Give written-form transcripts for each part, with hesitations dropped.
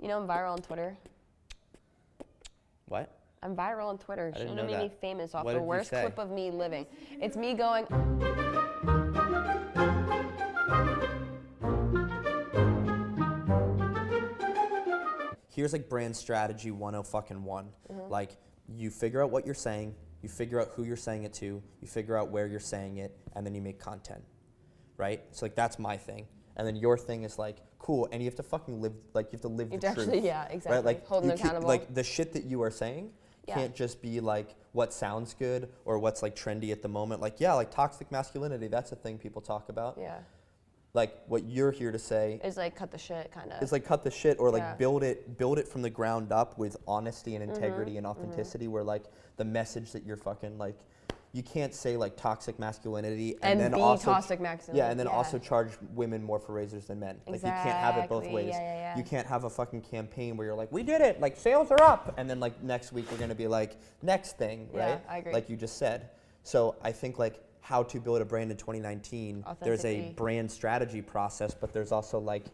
You know I'm viral on Twitter. What? I'm viral on Twitter. I didn't Shouldn't know have made me that. famous off What the did you worst say? clip of me living. It's me going. Here's like brand strategy 101. Like you figure out what you're saying, you figure out who you're saying it to, you figure out where you're saying it, and then you make content, right? So like that's my thing. And then your thing is like, cool, and you have to fucking live, like you have to live You the have to truth. actually, yeah, exactly. Right? Like Hold them you can't- accountable. Like the shit that you are saying Yeah. can't just be like what sounds good or what's like trendy at the moment. Like yeah, like toxic masculinity, that's a thing people talk about. Yeah. Like what you're here to say It's like cut the shit, kind of. is like cut the shit or like Yeah. build it from the ground up with honesty and integrity and authenticity where like the message that you're fucking like you can't say like toxic masculinity and then be also toxic masculinity. yeah and then also charge women more for razors than men. Like you can't have it both Exactly. ways. Yeah. You can't have a fucking campaign where you're like we did it, like sales are up, and then like next week we're gonna be like next thing, Yeah, right? I agree. Like you just said. So I think like how to build a brand in 2019, there's a Authenticity. brand strategy process, but there's also like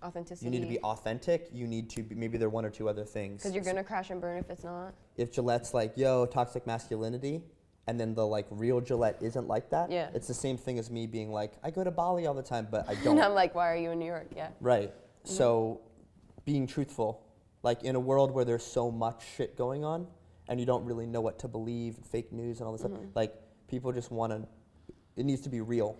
Authenticity. you need to be authentic. You need to be, maybe there are one or two other things. Because you're gonna crash and burn if it's not. If Gillette's like, yo, toxic masculinity, and then the like real Gillette isn't like that, Yeah. it's the same thing as me being like, I go to Bali all the time, but I And don't. I'm like, why are you in New York? Yeah. Right. So being truthful, like in a world where there's so much shit going on and you don't really know what to believe, fake news and all this stuff, like people just want to, it needs to be real.